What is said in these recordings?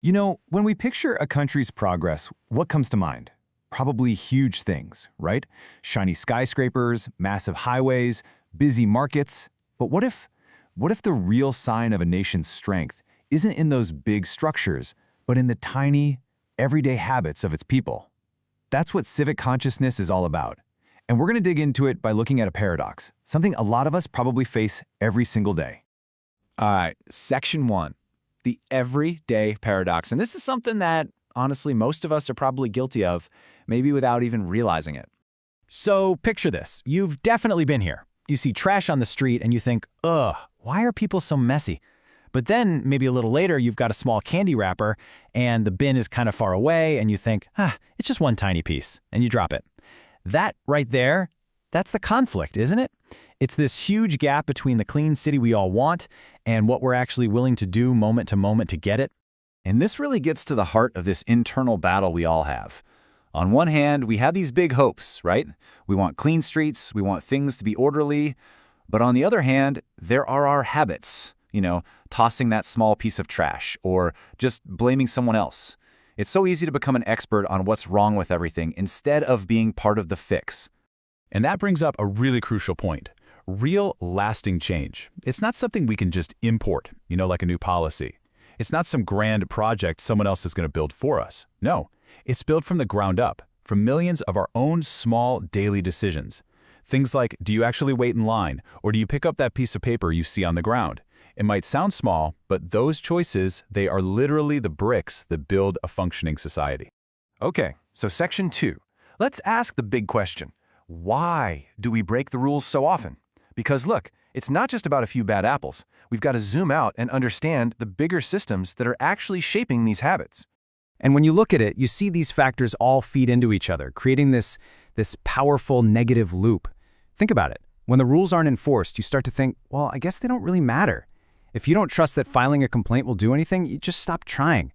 You know, when we picture a country's progress, what comes to mind? Probably huge things, right? Shiny skyscrapers, massive highways, busy markets. But what if the real sign of a nation's strength isn't in those big structures, but in the tiny, everyday habits of its people? That's what civic consciousness is all about. And we're going to dig into it by looking at a paradox, something a lot of us probably face every single day. All right, section one, the everyday paradox. And this is something that, honestly, most of us are probably guilty of, maybe without even realizing it. So picture this. You've definitely been here. You see trash on the street and you think, ugh, why are people so messy? But then maybe a little later, you've got a small candy wrapper and the bin is kind of far away and you think, it's just one tiny piece, and you drop it. That right there, that's the conflict, isn't it? It's this huge gap between the clean city we all want and what we're actually willing to do moment to moment to get it. And this really gets to the heart of this internal battle we all have. On one hand, we have these big hopes, right? We want clean streets, we want things to be orderly. But on the other hand, there are our habits, tossing that small piece of trash or just blaming someone else. It's so easy to become an expert on what's wrong with everything instead of being part of the fix. And that brings up a really crucial point. Real, lasting change. It's not something we can just import, like a new policy. It's not some grand project someone else is going to build for us. No, it's built from the ground up, from millions of our own small daily decisions. Things like, do you actually wait in line, or do you pick up that piece of paper you see on the ground? It might sound small, but those choices, they are literally the bricks that build a functioning society. Okay, so section 2. Let's ask the big question. Why do we break the rules so often? Because look, it's not just about a few bad apples. We've got to zoom out and understand the bigger systems that are actually shaping these habits. And when you look at it, you see these factors all feed into each other, creating this powerful negative loop. Think about it. When the rules aren't enforced, you start to think, well, I guess they don't really matter. If you don't trust that filing a complaint will do anything, you just stop trying.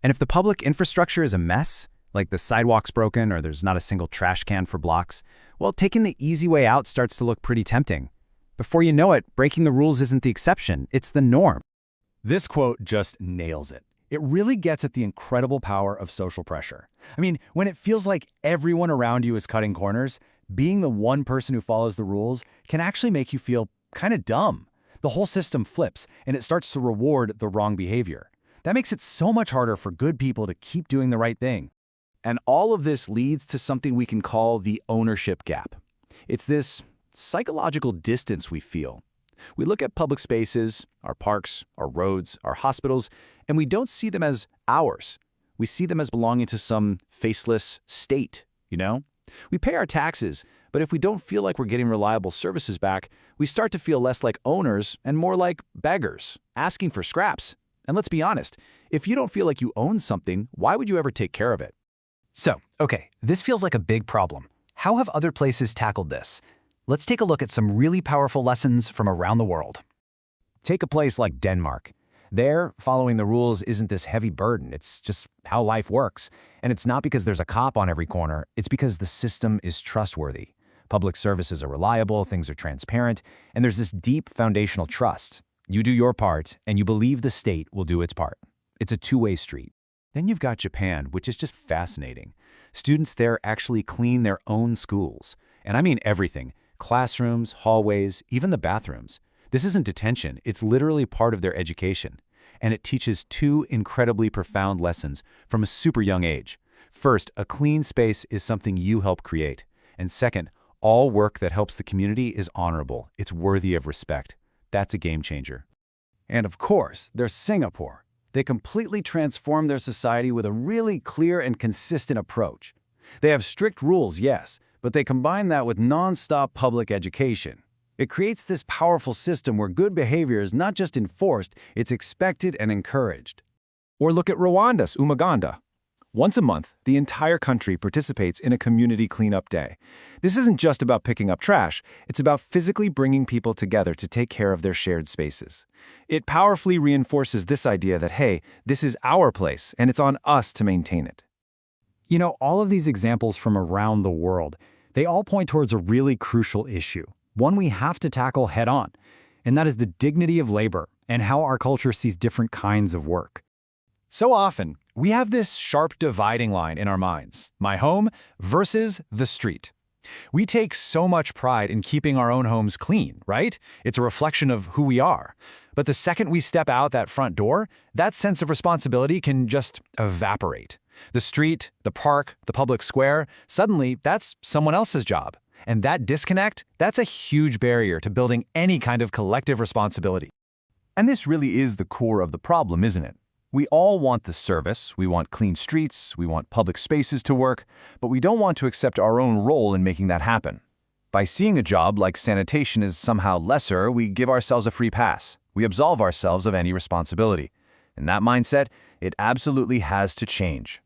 And if the public infrastructure is a mess, like the sidewalk's broken or there's not a single trash can for blocks, well, taking the easy way out starts to look pretty tempting. Before you know it, breaking the rules isn't the exception, it's the norm. This quote just nails it. It really gets at the incredible power of social pressure. I mean, when it feels like everyone around you is cutting corners, being the one person who follows the rules can actually make you feel kind of dumb. The whole system flips, and it starts to reward the wrong behavior. That makes it so much harder for good people to keep doing the right thing. And all of this leads to something we can call the ownership gap. It's this psychological distance we feel. We look at public spaces, our parks, our roads, our hospitals, and we don't see them as ours. We see them as belonging to some faceless state, We pay our taxes, but if we don't feel like we're getting reliable services back, we start to feel less like owners and more like beggars, asking for scraps. And let's be honest, if you don't feel like you own something, why would you ever take care of it? So, okay, this feels like a big problem. How have other places tackled this? Let's take a look at some really powerful lessons from around the world. Take a place like Denmark. There, following the rules isn't this heavy burden. It's just how life works. And it's not because there's a cop on every corner. It's because the system is trustworthy. Public services are reliable, things are transparent, and there's this deep foundational trust. You do your part, and you believe the state will do its part. It's a two-way street. Then you've got Japan, which is just fascinating. Students there actually clean their own schools. And I mean everything. Classrooms, hallways, even the bathrooms. This isn't detention, it's literally part of their education. And it teaches two incredibly profound lessons from a super young age. First, a clean space is something you help create. And second, all work that helps the community is honorable. It's worthy of respect. That's a game changer. And of course, there's Singapore. They completely transform their society with a really clear and consistent approach. They have strict rules, yes, but they combine that with non-stop public education. It creates this powerful system where good behavior is not just enforced, it's expected and encouraged. Or look at Rwanda's Umuganda. Once a month, the entire country participates in a community cleanup day. This isn't just about picking up trash, it's about physically bringing people together to take care of their shared spaces. It powerfully reinforces this idea that, hey, this is our place, and it's on us to maintain it. All of these examples from around the world, they all point towards a really crucial issue, one we have to tackle head-on, and that is the dignity of labor and how our culture sees different kinds of work. So often, we have this sharp dividing line in our minds, my home versus the street. We take so much pride in keeping our own homes clean, right? It's a reflection of who we are. But the second we step out that front door, that sense of responsibility can just evaporate. The street, the park, the public square, suddenly that's someone else's job. And that disconnect, that's a huge barrier to building any kind of collective responsibility. And this really is the core of the problem, isn't it? We all want the service, we want clean streets, we want public spaces to work, but we don't want to accept our own role in making that happen. By seeing a job like sanitation as somehow lesser, we give ourselves a free pass. We absolve ourselves of any responsibility. In that mindset, it absolutely has to change.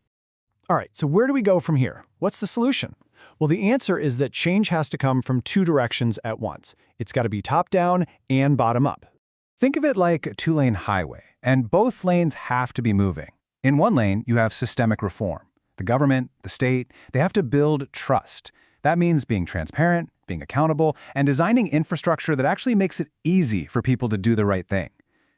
All right, so where do we go from here? What's the solution? Well, the answer is that change has to come from two directions at once. It's got to be top-down and bottom-up. Think of it like a two-lane highway, and both lanes have to be moving. In one lane, you have systemic reform. The government, the state, they have to build trust. That means being transparent, being accountable, and designing infrastructure that actually makes it easy for people to do the right thing.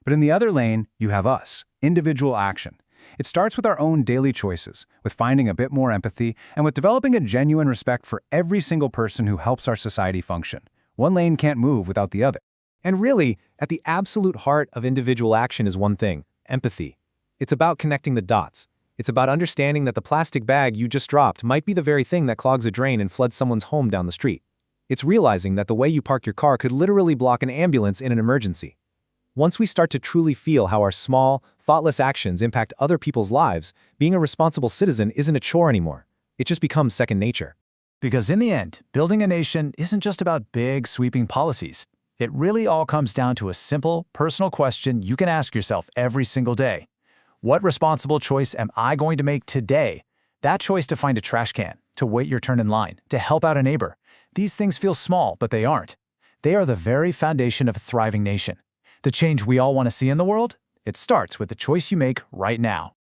But in the other lane, you have us, individual action. It starts with our own daily choices, with finding a bit more empathy, and with developing a genuine respect for every single person who helps our society function. One lane can't move without the other. And really, at the absolute heart of individual action is one thing: empathy. It's about connecting the dots. It's about understanding that the plastic bag you just dropped might be the very thing that clogs a drain and floods someone's home down the street. It's realizing that the way you park your car could literally block an ambulance in an emergency. Once we start to truly feel how our small, thoughtless actions impact other people's lives, being a responsible citizen isn't a chore anymore. It just becomes second nature. Because in the end, building a nation isn't just about big, sweeping policies. It really all comes down to a simple, personal question you can ask yourself every single day. What responsible choice am I going to make today? That choice to find a trash can, to wait your turn in line, to help out a neighbor. These things feel small, but they aren't. They are the very foundation of a thriving nation. The change we all want to see in the world? It starts with the choice you make right now.